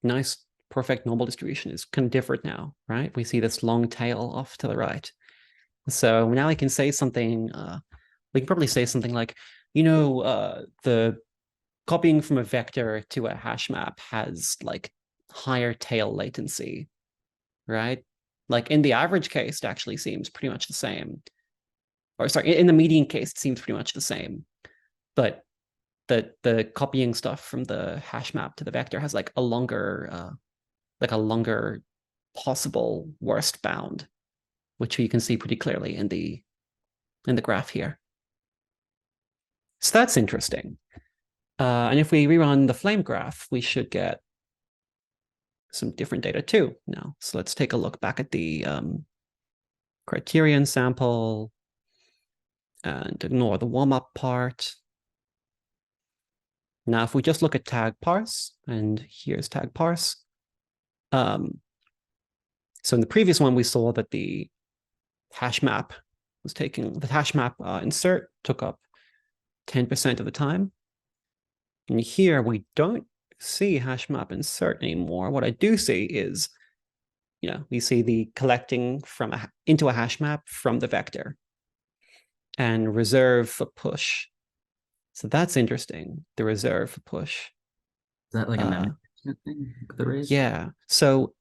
nice perfect normal distribution is kind of different now, right? We see this long tail off to the right. So now we can say something, we can probably say something like, the copying from a vector to a hash map has higher tail latency, right? In the average case, it actually seems pretty much the same. Or sorry, in the median case, it seems pretty much the same. But the copying stuff from the hash map to the vector has like a longer possible worst bound, which you can see pretty clearly in the graph here. So that's interesting. And if we rerun the flame graph, we should get some different data too now. So let's take a look back at the criterion sample and ignore the warm-up part. Now, if we just look at tag parse, and here's tag parse. So in the previous one, we saw that the hash map was taking, the hash map insert took up 10% of the time. And here we don't see hash map insert anymore. What I do see is, we see the collecting from into a hash map from the vector and reserve for push. So that's interesting, the reserve for push. Is that like a memory thing, the raise? Yeah. So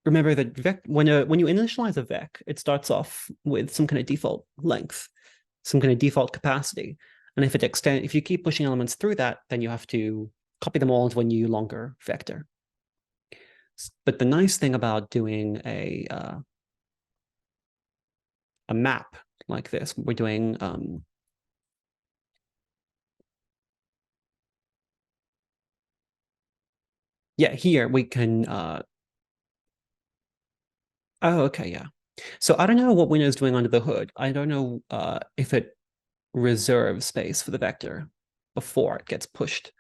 remember that when you initialize a vec, it starts off with some kind of default length, some kind of default capacity. And if you keep pushing elements through that, then you have to copy them all into a new longer vector. But the nice thing about doing a map like this, we're doing here we can oh, okay, yeah. So I don't know what Windows is doing under the hood. I don't know if it reserves space for the vector before it gets pushed.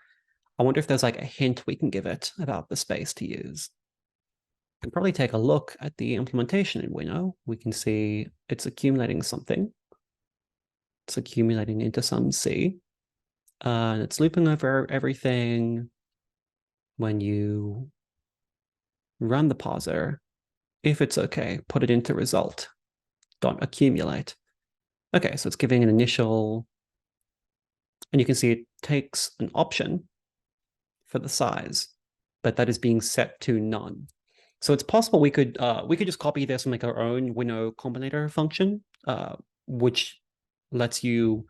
I wonder if there's like a hint we can give it about the space to use. We can probably take a look at the implementation in Windows. We can see it's accumulating something. It's accumulating into some C. And it's looping over everything. When you run the parser, if it's okay, put it into result. Don't accumulate. Okay, so it's giving an initial, and you can see it takes an option for the size, but that is being set to none. So it's possible we could just copy this and make our own Window combinator function, which lets you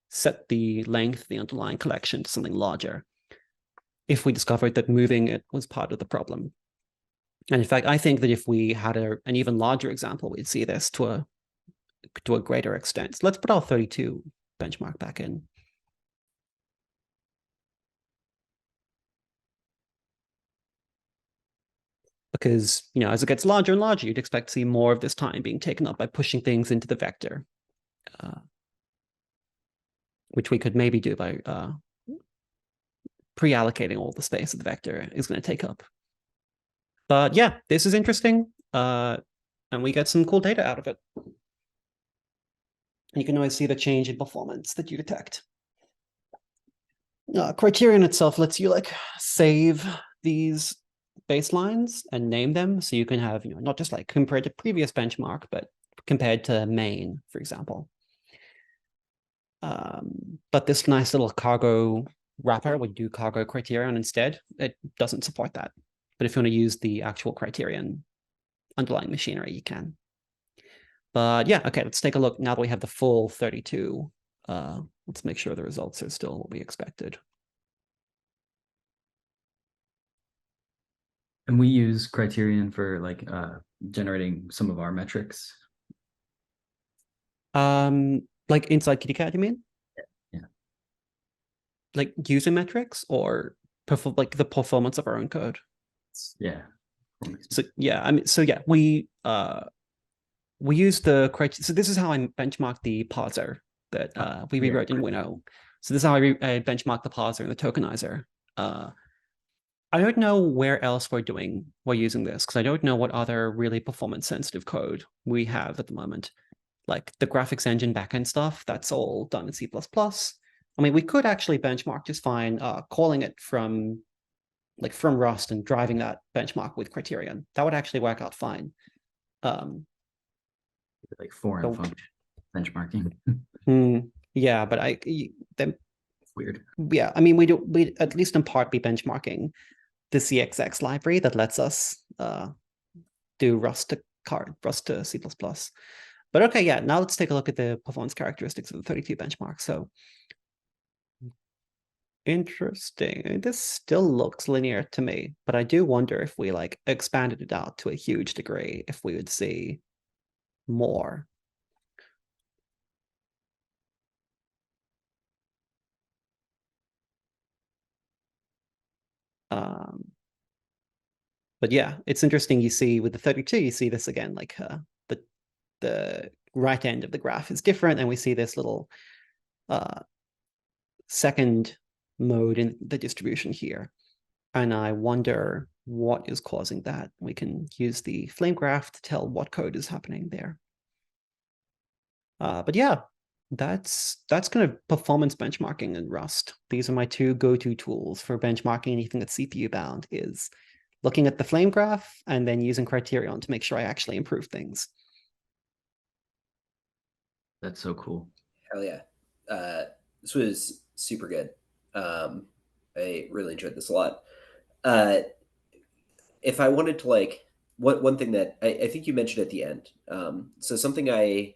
set the length of the underlying collection to something larger, if we discovered that moving it was part of the problem. And in fact, I think that if we had an even larger example, we'd see this to a greater extent. So let's put our 32 benchmark back in. Because, as it gets larger and larger, you'd expect to see more of this time being taken up by pushing things into the vector, which we could maybe do by pre-allocating all the space that the vector is going to take up. But yeah, this is interesting, and we get some cool data out of it. And you can always see the change in performance that you detect. Criterion itself lets you save these baselines and name them, so you can have not just compared to previous benchmark, but compared to main, for example. But this nice little cargo wrapper would do cargo criterion instead. It doesn't support that. But if you want to use the actual criterion underlying machinery, you can. But yeah, okay, let's take a look now that we have the full 32. Let's make sure the results are still what we expected. And we use Criterion for generating some of our metrics. Inside KittyCat, you mean? Yeah. Like user metrics or the performance of our own code? Yeah. So yeah, we use the criteria. So this is how I benchmark the parser that we rewrote in Windows. So this is how I benchmark the parser and the tokenizer. I don't know where else we're using this, because I don't know what other really performance sensitive code we have at the moment. Like the graphics engine backend stuff, that's all done in C++. I mean, we could actually benchmark just fine, calling it from Rust and driving that benchmark with Criterion. That would actually work out fine. Foreign function benchmarking. Yeah, but it's weird. Yeah, I mean, we at least in part be benchmarking the CXX library that lets us do Rust to C++. But okay, yeah, now let's take a look at the performance characteristics of the 32 benchmark. So Interesting. This still looks linear to me, but I do wonder if we like expanded it out to a huge degree, if we would see more. Um, but yeah, it's interesting. You see with the 32, you see this again, like the right end of the graph is different, and we see this little second mode in the distribution here. And I wonder what is causing that. We can use the Flamegraph to tell what code is happening there. But yeah, that's kind of performance benchmarking in Rust. These are my two go-to tools for benchmarking anything that's CPU bound, is looking at the Flamegraph and then using Criterion to make sure I actually improve things. That's so cool. Hell yeah. This was super good. I really enjoyed this a lot. If I wanted to like one thing that I think you mentioned at the end. So something I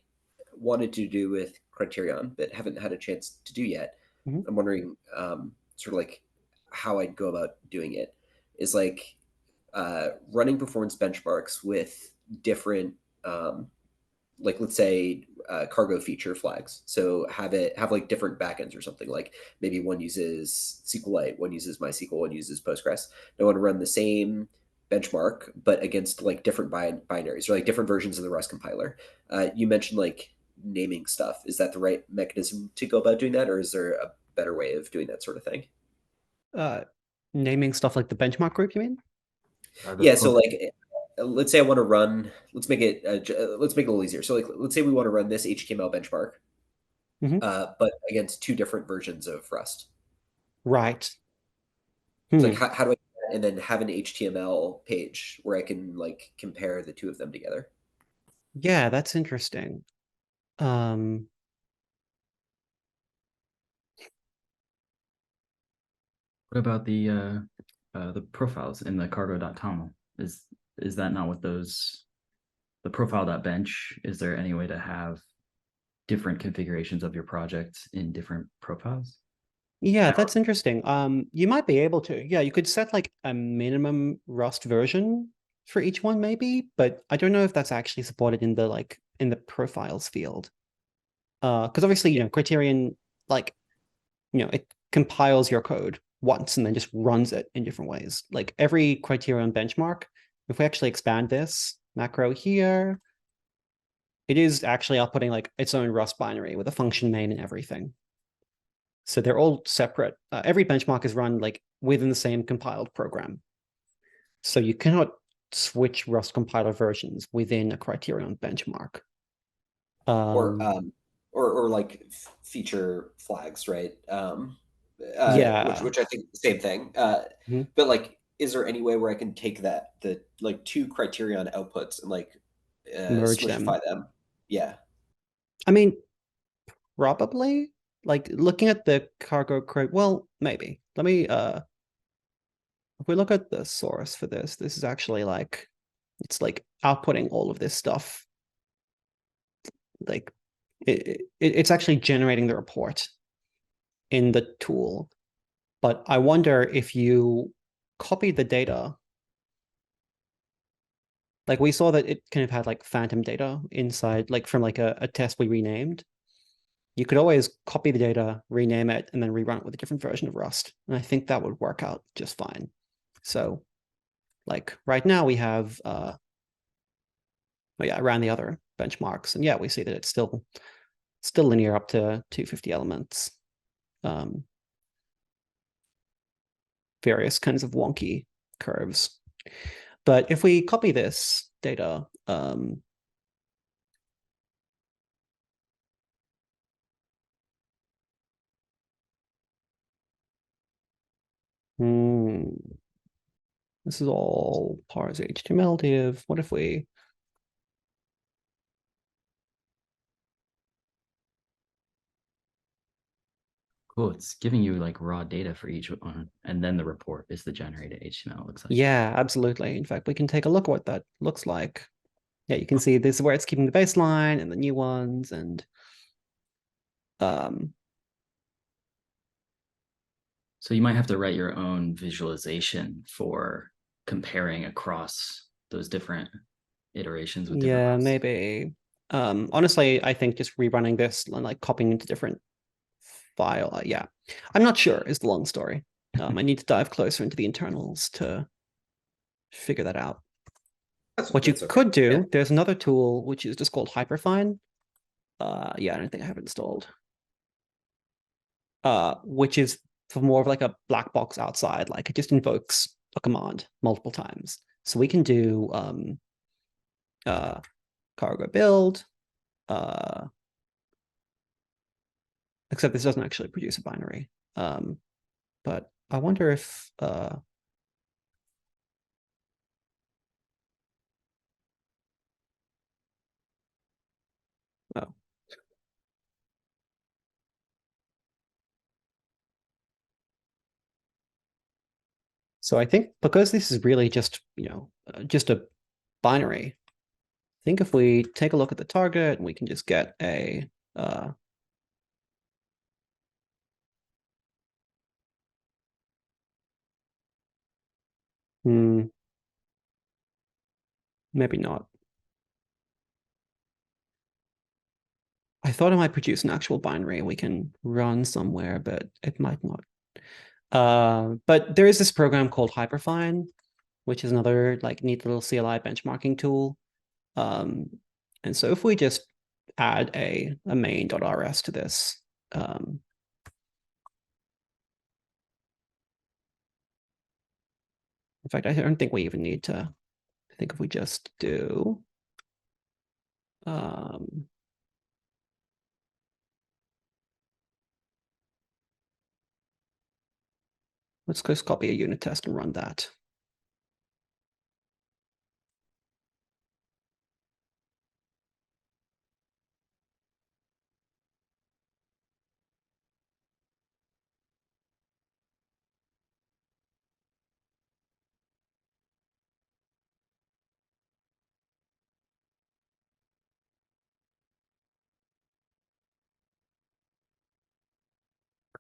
wanted to do with Criterion but haven't had a chance to do yet. Mhm. I'm wondering sort of like how I'd go about doing it is like running performance benchmarks with different like let's say cargo feature flags. So have like different backends or something. Like maybe one uses SQLite, one uses MySQL, one uses Postgres. I want to run the same benchmark, but against like different binaries or like different versions of the Rust compiler. You mentioned like naming stuff. Is that the right mechanism to go about doing that, or is there a better way of doing that sort of thing? Uh, Naming stuff like the benchmark group, you mean? Yeah. So like let's say I want to run, let's make it a little easier. So like let's say we want to run this HTML benchmark, Mhm. but against two different versions of Rust. Right. It's like Hmm. how do I do that and then have an HTML page where I can like compare the two of them together? Yeah, that's interesting. Um, What about the profiles in the cargo.toml? Is that not what those the profile.bench? Is there any way to have different configurations of your project in different profiles? yeah, that's interesting. You might be able to. Yeah, you could set like a minimum Rust version for each one, maybe, but I don't know if that's actually supported in the in the profiles field. Because obviously, Criterion, like, it compiles your code once and then just runs it in different ways. Like every Criterion benchmark, if we actually expand this macro here, it is actually outputting like its own Rust binary with a function main and everything. So they're all separate. Every benchmark is run like within the same compiled program. So you cannot switch Rust compiler versions within a Criterion benchmark. Or Um, or like feature flags, right? yeah, Which I think the same thing. mhm. But like, is there any way where I can take the like two Criterion outputs and like Merge them. smushify them? Yeah. I mean, probably. Like looking at the cargo crate, well, maybe. Let me if we look at the source for this is actually like it's like outputting all of this stuff. Like it's actually generating the report in the tool. But I wonder if you copy the data, like we saw that it kind of had like phantom data inside, like from like a test we renamed. You could always copy the data, rename it, and then rerun it with a different version of Rust. And I think that would work out just fine. So like right now we have yeah, around the other benchmarks. And yeah, we see that it's still linear up to 250 elements. Um, Various kinds of wonky curves. But if we copy this data, this is all parse HTML div. What if we Cool. It's giving you like raw data for each one, and then the report is the generated HTML. It looks like. yeah, absolutely. In fact, we can take a look at what that looks like. Yeah, you can see this is where it's keeping the baseline and the new ones, and um, So you might have to write your own visualization for comparing across those different iterations with different Yeah, Rusts. maybe. Honestly, I think just rerunning this and like copying into different file. Yeah, I'm not sure is the long story. I need to dive closer into the internals to figure that out. What you That's okay. could do, Yeah. there's another tool which is just called Hyperfine. Yeah, I don't think I have it installed. Which is for more of like a black box outside, like it just invokes a command multiple times. So we can do cargo build, except this doesn't actually produce a binary. But I wonder if oh. So I think because this is really just, just a binary, I think if we take a look at the target, we can just get a hmm, maybe not. I thought it might produce an actual binary we can run somewhere, but it might not. But there is this program called Hyperfine, which is another like neat little CLI benchmarking tool. Um, and so if we just add a main.rs to this, in fact, I don't think we even need to. I think if we just do let's just copy a unit test and run that.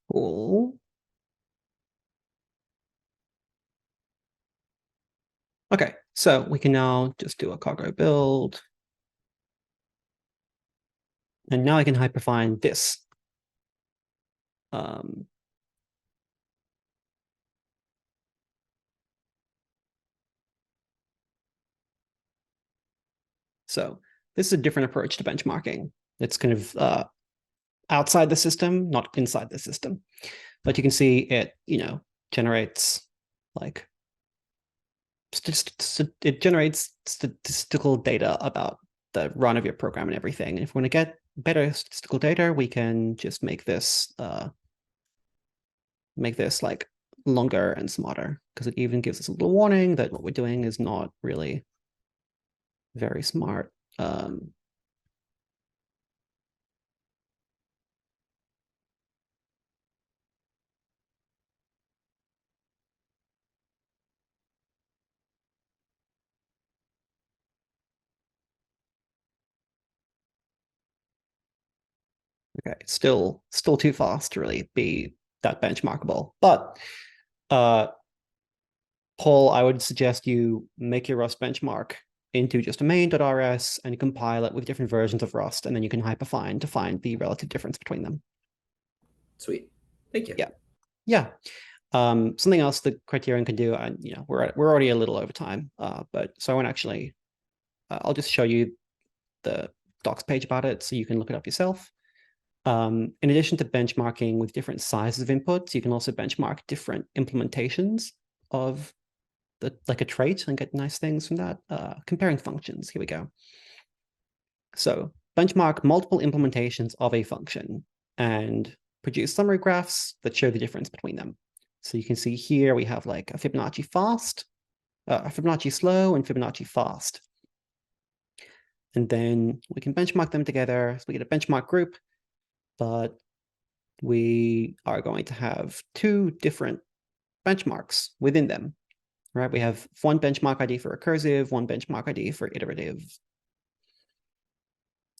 Cool. Okay, so we can now just do a cargo build. And now I can hyperfine this. So this is a different approach to benchmarking. It's kind of outside the system, not inside the system. But you can see it, generates like it generates statistical data about the run of your program and everything. And if we want to get better statistical data, we can just make this like longer and smarter, because it even gives us a little warning that what we're doing is not really very smart. Okay, still too fast to really be that benchmarkable. But Paul, I would suggest you make your Rust benchmark into just a main.rs and compile it with different versions of Rust, and then you can hyperfine to find the relative difference between them. Sweet. Thank you. Yeah. Yeah. Something else that Criterion can do, and we're already a little over time, but so I won't actually. I'll just show you the docs page about it so you can look it up yourself. In addition to benchmarking with different sizes of inputs, you can also benchmark different implementations of like a trait and get nice things from that. Comparing functions. Here we go. So benchmark multiple implementations of a function and produce summary graphs that show the difference between them. So you can see here we have like a Fibonacci fast, a Fibonacci slow, and Fibonacci fast. And then we can benchmark them together. So we get a benchmark group, but we are going to have two different benchmarks within them, right? We have one benchmark ID for recursive, one benchmark ID for iterative,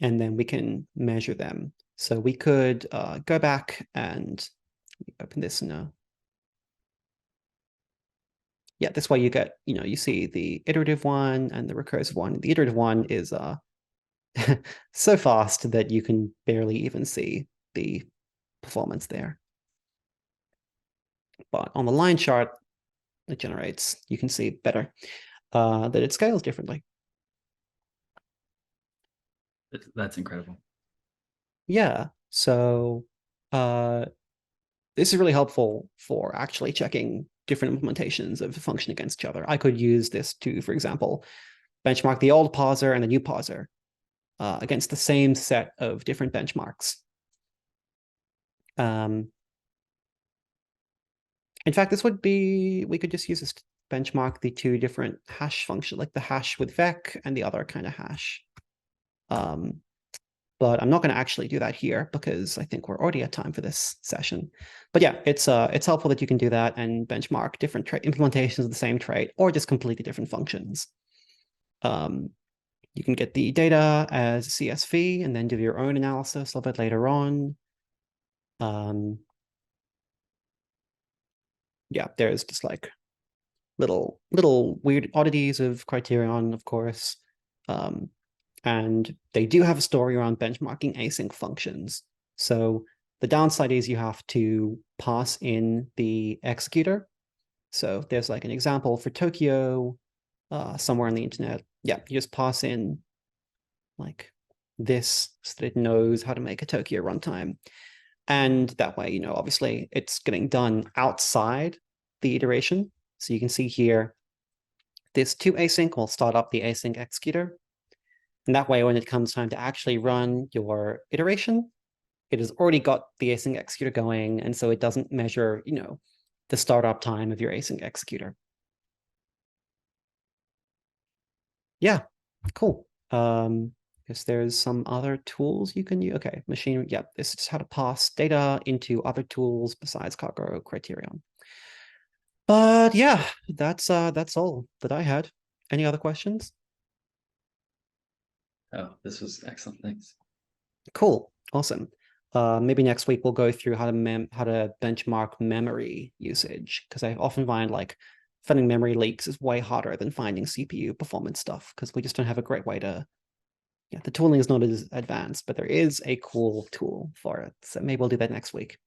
and then we can measure them. So we could go back and open this in a yeah, this way you get, you see the iterative one and the recursive one. The iterative one is so fast that you can barely even see the performance there. But on the line chart, it generates, you can see better that it scales differently. That's incredible. Yeah, so this is really helpful for actually checking different implementations of the function against each other. I could use this to, for example, benchmark the old parser and the new parser against the same set of different benchmarks. In fact, we could just use this to benchmark the two different hash functions, like the hash with vec and the other kind of hash. But I'm not going to actually do that here because I think we're already at time for this session. But yeah, it's helpful that you can do that and benchmark different implementations of the same trait or just completely different functions. You can get the data as CSV and then do your own analysis a little bit later on. Yeah, there's just like little weird oddities of Criterion, of course. And they do have a story around benchmarking async functions. So the downside is you have to pass in the executor. So there's like an example for Tokyo somewhere on the internet. Yeah, you just pass in like this so that it knows how to make a Tokyo runtime. And that way, obviously it's getting done outside the iteration. So you can see here, this toAsync will start up the async executor. And that way, when it comes time to actually run your iteration, it has already got the async executor going. And so it doesn't measure, the startup time of your async executor. Yeah, cool. Guess there's some other tools you can use. Okay, machine. Yeah, this is how to pass data into other tools besides Cargo Criterion. But yeah, that's all that I had. Any other questions? Oh, this was excellent. Thanks. Cool. Awesome. Maybe next week we'll go through how to benchmark memory usage, because I often find like finding memory leaks is way harder than finding CPU performance stuff because we just don't have a great way to. Yeah, the tooling is not as advanced, but there is a cool tool for it. So maybe we'll do that next week.